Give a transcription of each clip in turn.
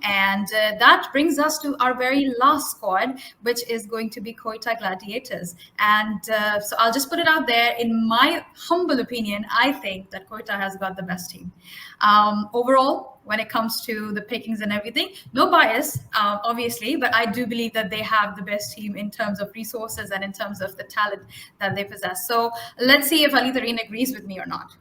And that brings us to our very last squad, which is going to be Quetta Gladiators. And so I'll just put it out there. In my humble opinion, I think that Quetta has got the best team. Overall, when it comes to the pickings and everything, no bias, obviously, but I do believe that they have the best team in terms of resources and in terms of the talent that they possess. So let's see if Ali Tareen agrees with me or not.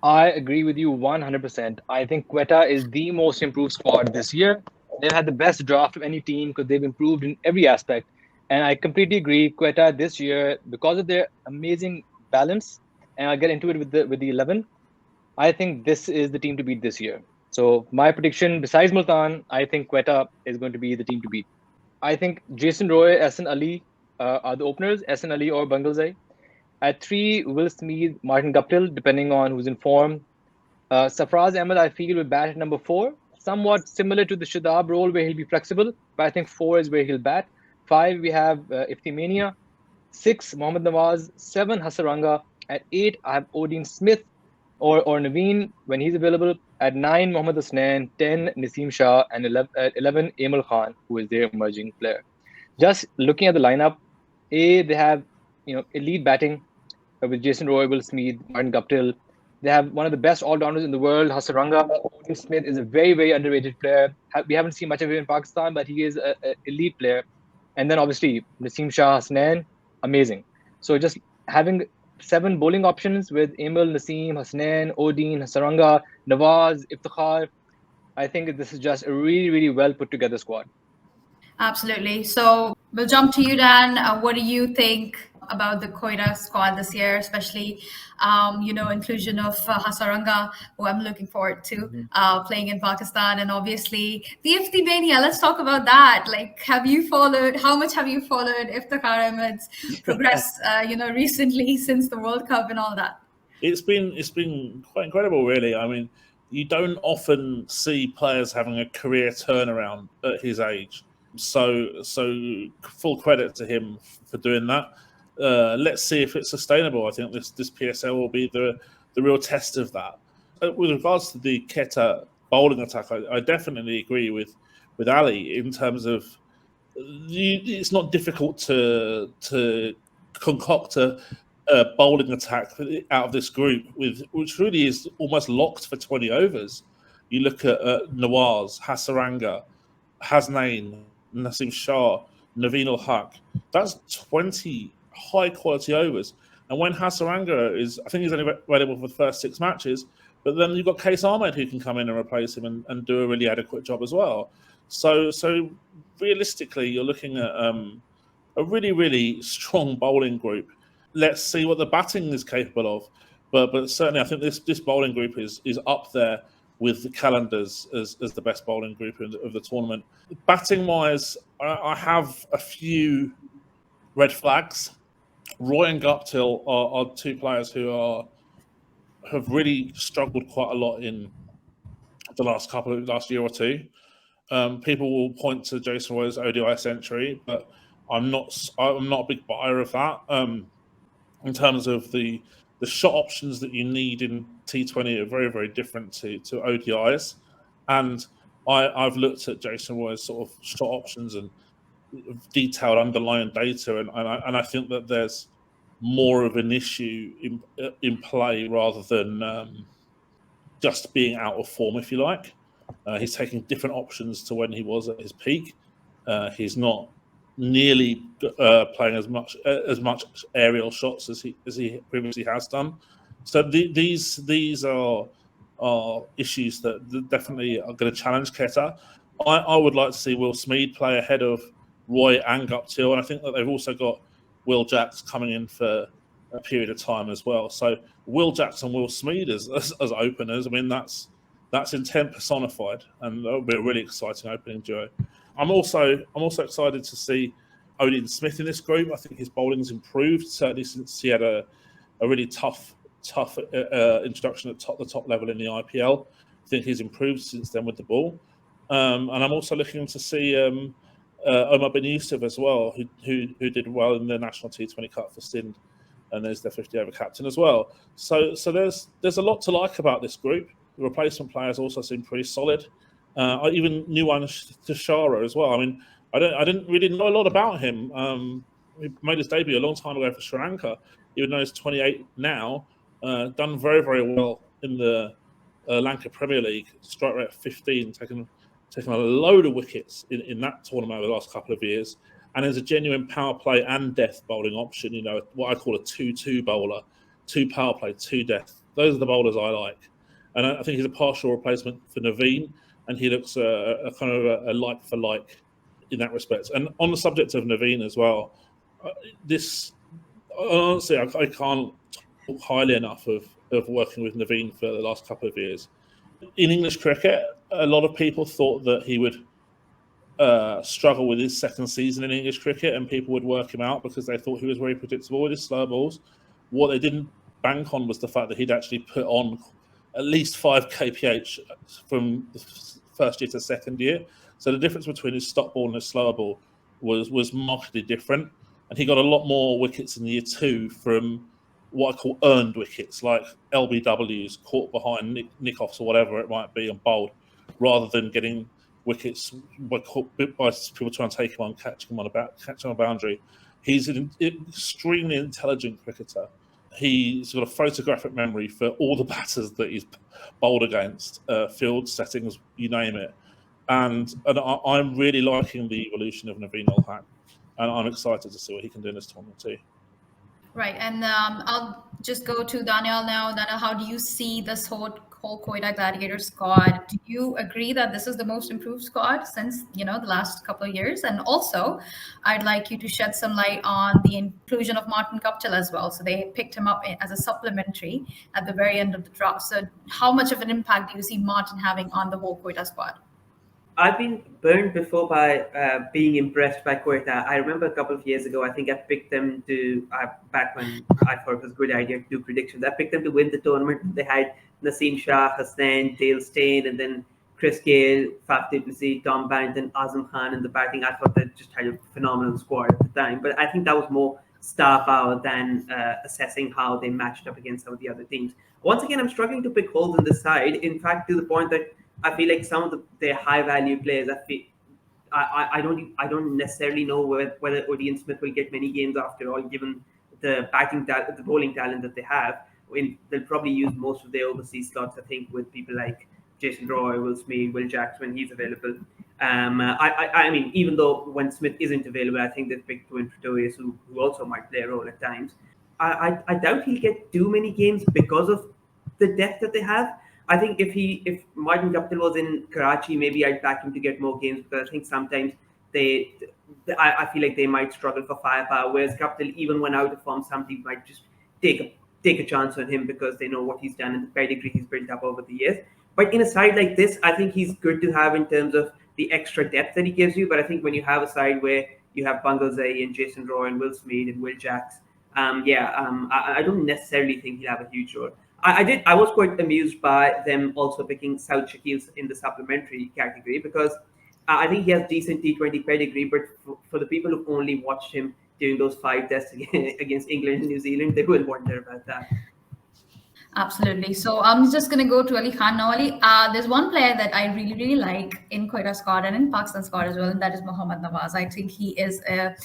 I agree with you 100%. I think Quetta is the most improved squad this year. They've had the best draft of any team because they've improved in every aspect. And I completely agree. Quetta this year, because of their amazing balance, and I'll get into it with the 11. I think this is the team to beat this year. So my prediction, besides Multan, I think Quetta is going to be the team to beat. I think Jason Roy, Ehsan Ali are the openers, Ehsan Ali or Bangalzai. At three, Will Smith, Martin Guptill, depending on who's in form. Safraz Ahmed, I feel, will bat at number four, somewhat similar to the Shadab role where he'll be flexible, but I think four is where he'll bat. Five, we have Iftimania. Six, Mohammad Nawaz. Seven, Hasaranga. At eight, I have Odin Smith or Naveen when he's available. At nine, Mohammad Hasnain. 10, Naseem Shah. And 11 Emil Khan, who is their emerging player. Just looking at the lineup, they have elite batting with Jason Roy, Will Smith, Martin Guptill. They have one of the best all-rounders in the world, Hasaranga. Odin Smith is a very, very underrated player. We haven't seen much of him in Pakistan, but he is an elite player. And then obviously Naseem Shah, Hasnain, amazing. So just having seven bowling options with Emil, Naseem, Hasnain, Odin, Hasaranga, Nawaz, Iftikhar, I think this is just a really, really well put together squad. Absolutely. So we'll jump to you, Dan. What do you think about the Quetta squad this year, especially, inclusion of Hasaranga, who I'm looking forward to playing in Pakistan, and obviously the Ifti Mania. Let's talk about that. Like, how much have you followed Iftikhar Ahmed's progress, recently since the World Cup and all that? It's been quite incredible, really. I mean, you don't often see players having a career turnaround at his age. So full credit to him for doing that. Let's see if it's sustainable. I think this PSL will be the real test of that. With regards to the Quetta bowling attack, I definitely agree with Ali in terms of it's not difficult to concoct a bowling attack out of this group, which really is almost locked for 20 overs. You look at Nawaz, Hasaranga, Hasnain, Naseem Shah, Naveen al-Haq. That's 20 high-quality overs. And when Hasaranga I think he's only available for the first 6 matches, but then you've got Case Ahmed who can come in and replace him and do a really adequate job as well. So realistically, you're looking at a really, really strong bowling group. Let's see what the batting is capable of. But certainly, I think this bowling group is up there with the calendars as the best bowling group of the tournament. Batting-wise, I have a few red flags. Roy and Guptill are two players who have really struggled quite a lot in the last year or two. People will point to Jason Roy's ODI century, but I'm not a big buyer of that. In terms of the shot options that you need in T20 are very, very different to ODIs. And I've looked at Jason Roy's sort of shot options and detailed underlying data, and I think that there's more of an issue in play rather than just being out of form, if you like. He's taking different options to when he was at his peak. He's not nearly playing as much aerial shots as he previously has done. So these are issues that definitely are going to challenge Quetta. I would like to see Will Smith play ahead of Roy and Guptill, and I think that they've also got Will Jacks coming in for a period of time as well. So Will Jacks and Will Smith as openers, I mean that's intent personified, and that'll be a really exciting opening duo. I'm also excited to see Odin Smith in this group. I think his bowling's improved, certainly since he had a really tough introduction at the top level in the IPL. I think he's improved since then with the ball. And I'm also looking to see Omar bin Yusuf as well, who did well in the National T20 Cup for Sindh, and there's their 50-over captain as well. So there's a lot to like about this group. The replacement players also seem pretty solid. I even knew one Tashara as well. I mean, I didn't really know a lot about him. He made his debut a long time ago for Sri Lanka, even though he's 28 now. Done very, very well in the Lanka Premier League, strike rate of 15, taking a load of wickets in that tournament over the last couple of years. And as a genuine power play and death bowling option, you know, what I call a 2-2 bowler, 2 power play, 2 death. Those are the bowlers I like. And I think he's a partial replacement for Naveen, and he looks a kind of a like for like in that respect. And on the subject of Naveen as well, honestly, I can't talk highly enough of working with Naveen for the last couple of years. In English cricket, a lot of people thought that he would struggle with his second season in English cricket, and people would work him out because they thought he was very predictable with his slow balls. What they didn't bank on was the fact that he'd actually put on at least 5 kph from the first year to second year. So the difference between his stop ball and his slower ball was markedly different. And he got a lot more wickets in year 2 from what I call earned wickets, like LBWs caught behind nick-offs or whatever it might be and bowled, rather than getting wickets by people trying to take him on, catch him on a boundary. He's an extremely intelligent cricketer. He's got a photographic memory for all the batters that he's bowled against, field settings, you name it. And I'm really liking the evolution of Naveen Ul-Haq, and I'm excited to see what he can do in this tournament too. Right, and I'll just go to Danyal now. Danyal, how do you see this whole Quetta Gladiators squad? Do you agree that this is the most improved squad since, you know, the last couple of years? And also, I'd like you to shed some light on the inclusion of Martin Guptill as well. So they picked him up as a supplementary at the very end of the draft. So how much of an impact do you see Martin having on the whole Quetta squad? I've been burned before by being impressed by Quetta. I remember a couple of years ago, I think I picked them to, back when I thought it was a good idea to do predictions, I picked them to win the tournament. They had Naseem Shah, Hasnain, Dale Steyn, and then Chris Gale, Faf du Plessis, Tom Barrington, Azam Khan in the batting. I thought they just had a phenomenal squad at the time. But I think that was more star power than assessing how they matched up against some of the other teams. Once again, I'm struggling to pick holes in this side. In fact, to the point that I feel like some of their high value players, I don't necessarily know whether Odean Smith will get many games after all, given the bowling talent that they have. They'll probably use most of their overseas slots, I think, with people like Jason Roy, Will Smith, Will Jacks when he's available. I mean, even though when Smith isn't available, I think they've picked Twin Pretorius, who also might play a role at times. I doubt he'll get too many games because of the depth that they have. I think if Martin Guptill was in Karachi, maybe I'd back him to get more games, because I think sometimes I feel like they might struggle for firepower. Whereas Guptill, even when out of form, some teams might just take a chance on him because they know what he's done and the pedigree he's built up over the years. But in a side like this, I think he's good to have in terms of the extra depth that he gives you. But I think when you have a side where you have Bungle Zai and Jason Roy and Will Smith and Will Jacks, I don't necessarily think he'll have a huge role. I was quite amused by them also picking South Shakil in the supplementary category, because I think he has decent T20 pedigree, but for the people who've only watched him during those 5 tests against England and New Zealand, they will wonder about that. Absolutely. So I'm just going to go to Ali Khan now. Ali, there's one player that I really, really like in Quetta squad and in Pakistan squad as well, and that is Mohammad Nawaz. I think he is a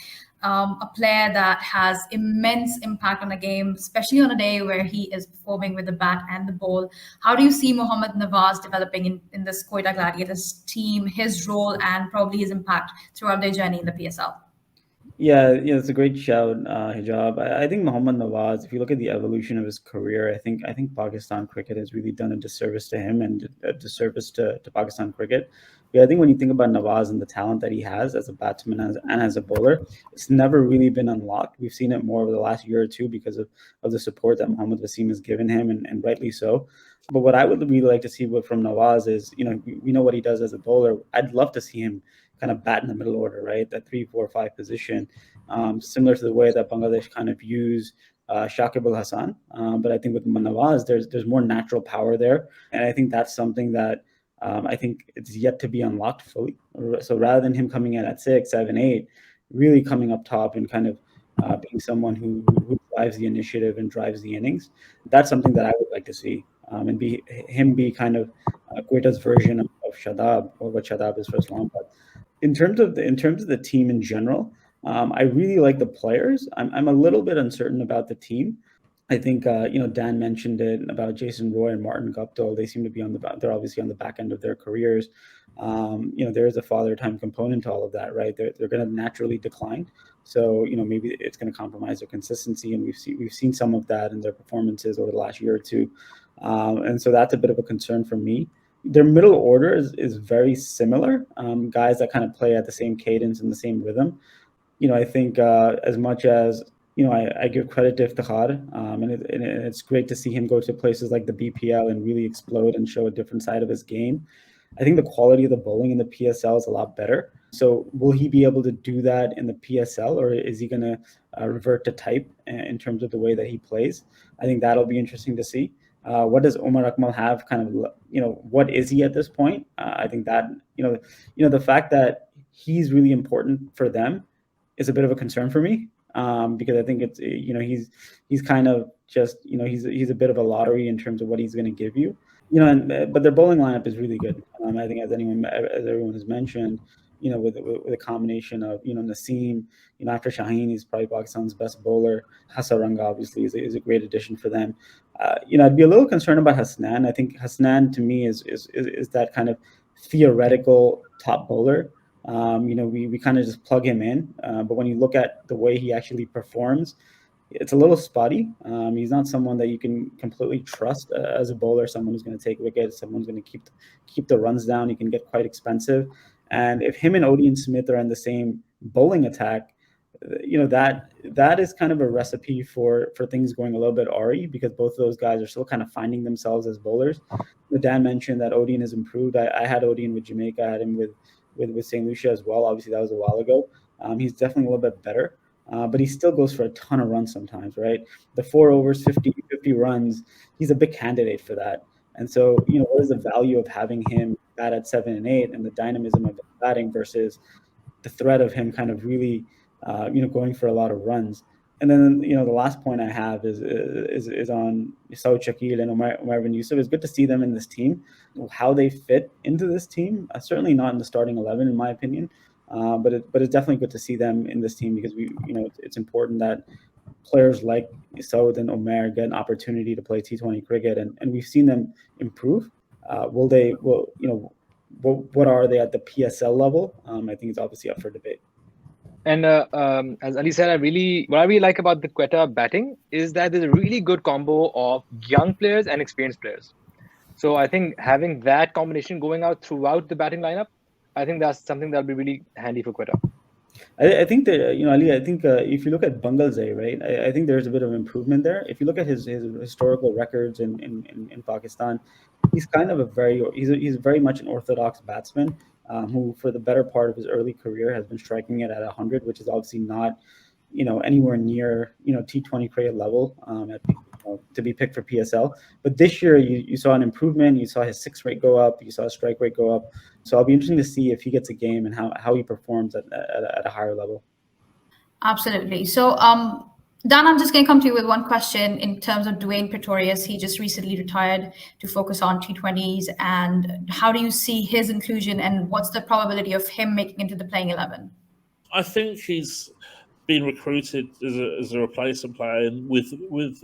player that has immense impact on the game, especially on a day where he is performing with the bat and the ball. How do you see Mohammad Nawaz developing in this Quetta Gladiators team, his role, and probably his impact throughout their journey in the PSL? Yeah, it's a great shout, Hijaab. I think Mohammad Nawaz, if you look at the evolution of his career, I think Pakistan cricket has really done a disservice to him and a disservice to Pakistan cricket. Yeah, I think when you think about Nawaz and the talent that he has as a batsman and as a bowler, it's never really been unlocked. We've seen it more over the last year or two because of the support that Mohammad Wasim has given him, and rightly so. But what I would really like to see from Nawaz is, we know what he does as a bowler. I'd love to see him kind of bat in the middle order, right? That 3, 4, 5 position, similar to the way that Bangladesh kind of use Shakib Al Hasan. But I think with Nawaz, there's more natural power there. And I think that's something that I think it's yet to be unlocked fully. So rather than him coming in at 6, 7, 8, really coming up top and kind of being someone who drives the initiative and drives the innings, that's something that I would like to see. And be kind of Quetta's version of Shadab, or what Shadab is for Islam. But in terms of the team in general, I really like the players. I'm a little bit uncertain about the team. I think Dan mentioned it about Jason Roy and Martin Guptill. They seem to be they're obviously on the back end of their careers. There is a father time component to all of that, right? They're going to naturally decline. So maybe it's going to compromise their consistency, and we've seen some of that in their performances over the last year or two, and so that's a bit of a concern for me. Their middle order is very similar, guys that kind of play at the same cadence and the same rhythm. I think as much as I give credit to Iftikhar, and it's great to see him go to places like the BPL and really explode and show a different side of his game. I think the quality of the bowling in the PSL is a lot better. So will he be able to do that in the PSL, or is he going to revert to type in terms of the way that he plays? I think that'll be interesting to see. What does Omar Akmal have? What is he at this point? I think that the fact that he's really important for them is a bit of a concern for me. Because I think it's he's kind of just he's a bit of a lottery in terms of what he's going to give you, but their bowling lineup is really good. I think as everyone has mentioned, with a combination of Naseem, after Shaheen, he's probably Pakistan's best bowler. Hasaranga obviously is a great addition for them. I'd be a little concerned about Hasnan. I think Hasnan to me is that kind of theoretical top bowler. We kind of just plug him in, but when you look at the way he actually performs, it's a little spotty. He's not someone that you can completely trust as a bowler. Someone who's going to take wickets, someone's going to keep the runs down. He can get quite expensive, and if him and Odean Smith are in the same bowling attack, that is kind of a recipe for things going a little bit awry, because both of those guys are still kind of finding themselves as bowlers. Dan mentioned that Odean has improved. I had Odean with Jamaica, I had him with St. Lucia as well. Obviously, that was a while ago. He's definitely a little bit better, but he still goes for a ton of runs sometimes, right? The 4 overs, 50 runs, he's a big candidate for that. And so, what is the value of having him bat at 7 and 8 and the dynamism of batting versus the threat of him kind of really, going for a lot of runs? And then, the last point I have is on Saud Shakil and Umar bin Yusuf. It's good to see them in this team. How they fit into this team, certainly not in the starting 11, in my opinion. But it's definitely good to see them in this team, because it's important that players like Saud and Umar get an opportunity to play T20 cricket, and we've seen them improve. What are they at the PSL level? I think it's obviously up for debate. And as Ali said, what I really like about the Quetta batting is that there's a really good combo of young players and experienced players. So I think having that combination going out throughout the batting lineup, I think that's something that'll be really handy for Quetta. I think that Ali, I think if you look at Bangalze, right, I think there's a bit of improvement there. If you look at his historical records in Pakistan, he's kind of he's very much an orthodox batsman, who for the better part of his early career has been striking it at 100, which is obviously not anywhere near T20 cricket level to be picked for PSL. But this year you saw an improvement. You saw his 6 rate go up. You saw his strike rate go up. So I'll be interested to see if he gets a game and how he performs at a higher level. Absolutely. So Dan, I'm just going to come to you with one question in terms of Dwayne Pretorius. He just recently retired to focus on T20s. And how do you see his inclusion, and what's the probability of him making into the playing 11? I think he's been recruited as a replacement player, and with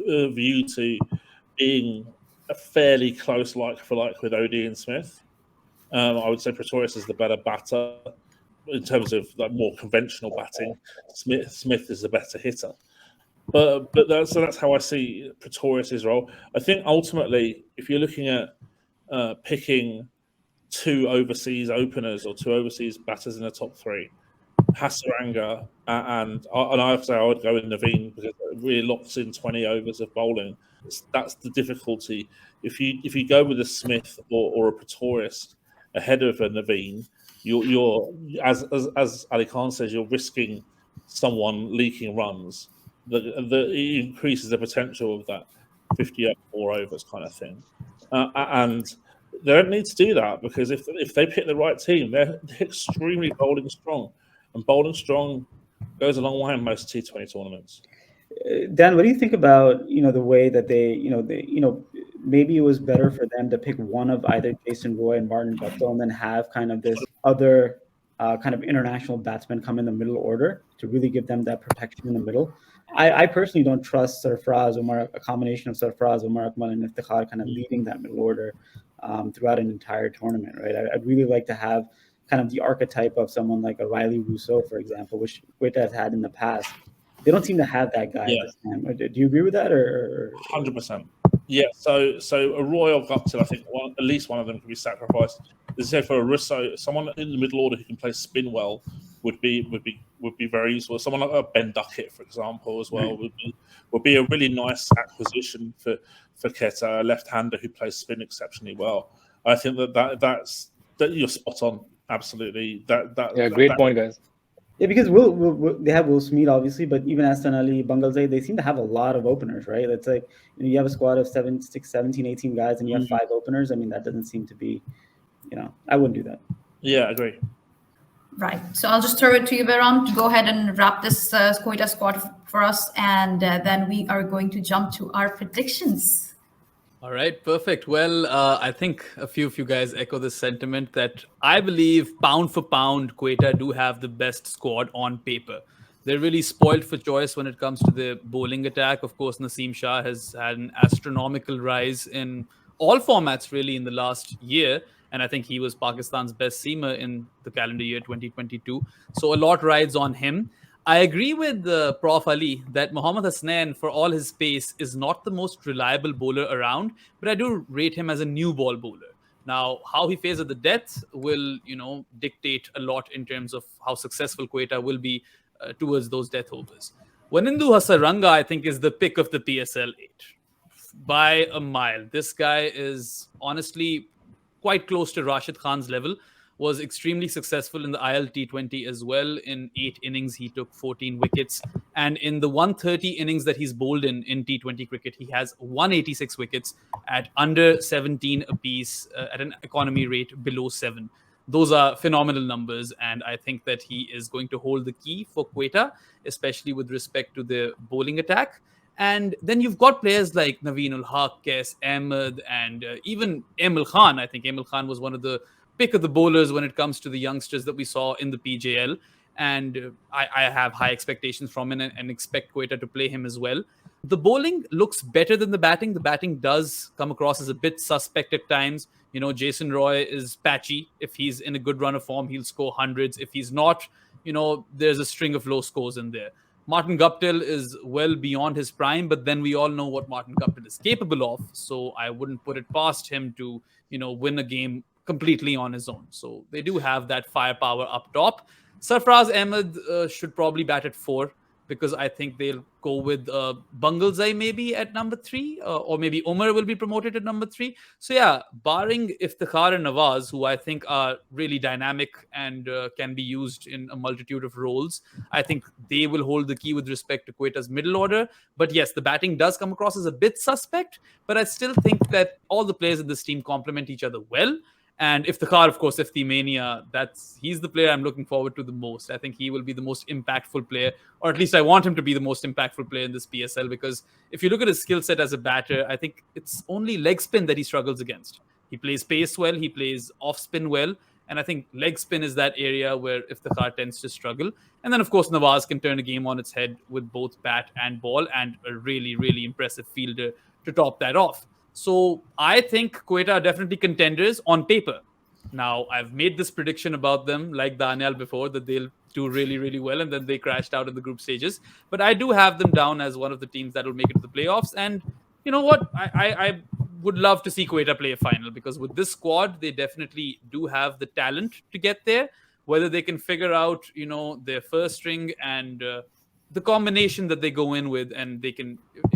a view to being a fairly close like for like with Odean Smith. I would say Pretorius is the better batter in terms of like more conventional batting. Smith is the better hitter. But that's how I see Pretorius' role. I think ultimately, if you're looking at picking 2 overseas openers or 2 overseas batters in the top 3, Hasaranga and I have to say I would go in Naveen, because it really locks in 20 overs of bowling. That's the difficulty. If you go with a Smith or a Pretorius ahead of a Naveen, you're as Ali Khan says, you're risking someone leaking runs. It increases the potential of that 54 overs kind of thing, and they don't need to do that, because if they pick the right team, they're extremely bowling strong, and bowling strong goes a long way in most T20 tournaments. Dan, what do you think about the way that maybe it was better for them to pick one of either Jason Roy and Martin Guptill and then have kind of this other kind of international batsman come in the middle order to really give them that protection in the middle. I personally don't trust Sarfraz, a combination of Sarfraz, Umar Akmal, and Iftikhar kind of leading that middle order throughout an entire tournament, right? I'd really like to have kind of the archetype of someone like a Riley Rousseau, for example, which Quetta has had in the past. They don't seem to have that guy at this time. Do you agree with that? Or 100%. Yeah. So a Roy or Guptill, I think at least one of them can be sacrificed. As I say, for a Rousseau, someone in the middle order who can play spin well would be very useful. Someone like a Ben Duckett, for example, as well would be a really nice acquisition for Quetta, a left-hander who plays spin exceptionally well. I think that's you're spot on. Absolutely. Great point, guys. Yeah, because they have Will Smith, obviously, but even Aston Ali, Bangalze, they seem to have a lot of openers, right? It's like you have a squad of 17, 18 guys, and you have 5 openers. I mean, that doesn't seem to be, I wouldn't do that. Yeah, I agree. Right. So I'll just throw it to you, Behram, to go ahead and wrap this Quetta squad for us, and then we are going to jump to our predictions. All right, perfect. Well, I think a few of you guys echo the sentiment that I believe pound for pound, Quetta do have the best squad on paper. They're really spoiled for choice when it comes to the bowling attack. Of course, Naseem Shah has had an astronomical rise in all formats really in the last year. And I think he was Pakistan's best seamer in the calendar year 2022. So a lot rides on him. I agree with Prof. Ali that Mohammad Hasnain, for all his pace, is not the most reliable bowler around, but I do rate him as a new ball bowler. Now, how he fares at the death will, dictate a lot in terms of how successful Quetta will be towards those death overs. Wanindu Hasaranga, I think, is the pick of the PSL 8 by a mile. This guy is honestly quite close to Rashid Khan's level. Was extremely successful in the IL T20 as well. In 8 innings, he took 14 wickets. And in the 130 innings that he's bowled in T20 cricket, he has 186 wickets at under 17 apiece at an economy rate below 7. Those are phenomenal numbers. And I think that he is going to hold the key for Quetta, especially with respect to the bowling attack. And then you've got players like Naveen ul Haq, Kes Ahmed, and even Emil Khan. I think Emil Khan was one of the pick of the bowlers when it comes to the youngsters that we saw in the PJL. And I have high expectations from him and expect Quetta to play him as well. The bowling looks better than the batting. The batting does come across as a bit suspect at times. Jason Roy is patchy. If he's in a good run of form, he'll score hundreds. If he's not, there's a string of low scores in there. Martin Guptill is well beyond his prime, but then we all know what Martin Guptill is capable of. So I wouldn't put it past him to, win a game completely on his own. So they do have that firepower up top. Sarfraz Ahmed should probably bat at 4 because I think they'll go with Bangalzai maybe at number 3 or maybe Umar will be promoted at number 3. So yeah, barring Iftikhar and Nawaz, who I think are really dynamic and can be used in a multitude of roles, I think they will hold the key with respect to Quetta's middle order. But yes, the batting does come across as a bit suspect, but I still think that all the players in this team complement each other well. And Iftikhar, of course, Ifti Mania, he's the player I'm looking forward to the most. I think he will be the most impactful player, or at least I want him to be the most impactful player in this PSL, because if you look at his skill set as a batter, I think it's only leg spin that he struggles against. He plays pace well, he plays off spin well, and I think leg spin is that area where Iftikhar tends to struggle. And then, of course, Nawaz can turn a game on its head with both bat and ball, and a really, really impressive fielder to top that off. So I think Quetta are definitely contenders on paper. Now, I've made this prediction about them, like Danyal before, that they'll do really, really well, and then they crashed out in the group stages. But I do have them down as one of the teams that will make it to the playoffs. And you know what? I would love to see Quetta play a final, because with this squad, they definitely do have the talent to get there. Whether they can figure out, their first string and the combination that they go in with, and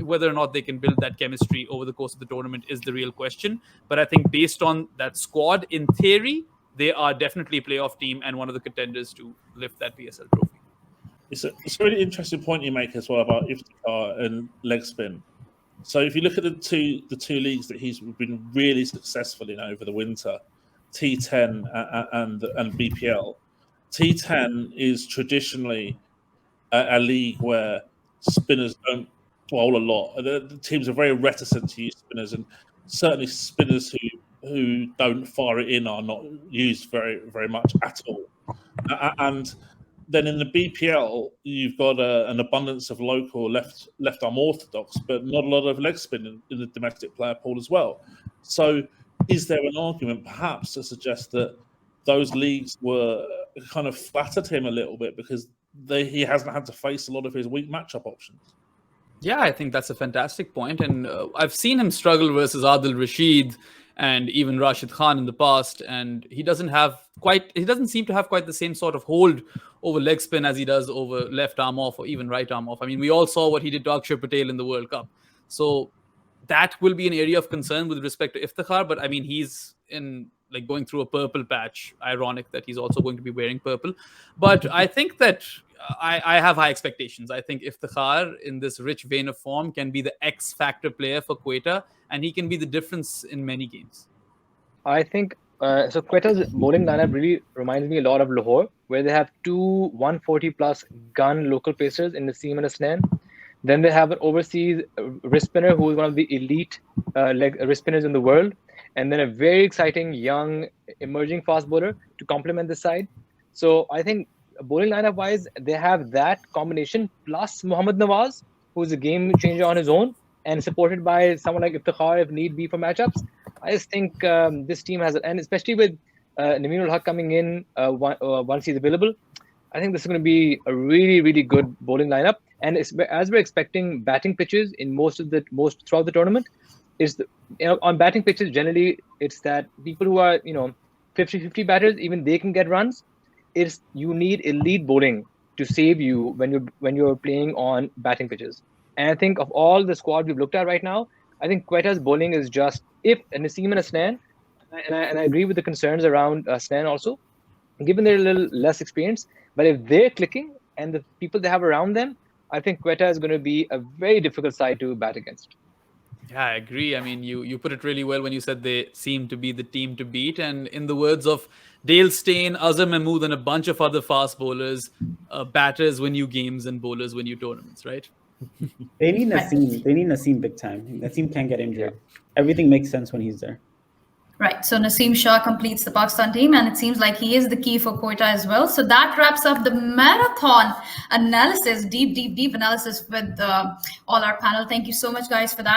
whether or not they can build that chemistry over the course of the tournament is the real question. But I think based on that squad, in theory, they are definitely a playoff team and one of the contenders to lift that PSL trophy. It's a really interesting point you make as well about Iftikhar and leg spin. So if you look at the two leagues that he's been really successful in over the winter, T10 and BPL. T10 is traditionally a league where spinners don't bowl a lot. The teams are very reticent to use spinners, and certainly spinners who don't fire it in are not used very, very much at all. And then in the BPL, you've got an abundance of local left arm orthodox, but not a lot of leg spin in the domestic player pool as well. So is there an argument perhaps to suggest that those leagues were kind of flattered him a little bit because he hasn't had to face a lot of his weak matchup options? Yeah, I think that's a fantastic point. And I've seen him struggle versus Adil Rashid and even Rashid Khan in the past. And he doesn't seem to have quite the same sort of hold over leg spin as he does over left arm off or even right arm off. I mean, we all saw what he did to Akshar Patel in the World Cup. So that will be an area of concern with respect to Iftikhar. But I mean, he's going through a purple patch. Ironic that he's also going to be wearing purple. But I think that I have high expectations. I think Iftikhar, in this rich vein of form, can be the X factor player for Quetta, and he can be the difference in many games. I think so. Quetta's bowling lineup really reminds me a lot of Lahore, where they have two 140+ gun local pacers in Naseem and Asnan. Then they have an overseas wrist spinner who is one of the elite wrist spinners in the world, and then a very exciting young emerging fast bowler to complement this side. So I think bowling lineup wise, they have that combination plus Mohammad Nawaz, who's a game changer on his own, and supported by someone like Iftikhar if need be for matchups. I just think this team has, and especially with Naminul Haq coming in once he's available, I think this is going to be a really, really good bowling lineup. And as we're expecting batting pitches in most throughout the tournament, on batting pitches generally it's that people who are 50-50 batters, even they can get runs. You need elite bowling to save you when you're playing on batting pitches. And I think of all the squad we've looked at right now, I think Quetta's bowling is just Naseem and Asnan, and I agree with the concerns around Asnan also, given they're a little less experienced. But if they're clicking and the people they have around them, I think Quetta is going to be a very difficult side to bat against. Yeah, I agree. I mean, you put it really well when you said they seem to be the team to beat. And in the words of Dale Steyn, Azhar Mahmood, and a bunch of other fast bowlers, batters win you games and bowlers win you tournaments, right? They need Naseem. They need Naseem big time. Naseem can't get injured. Everything makes sense when he's there. Right. So Naseem Shah completes the Pakistan team, and it seems like he is the key for Quetta as well. So that wraps up the marathon analysis, deep analysis with all our panel. Thank you so much, guys, for that.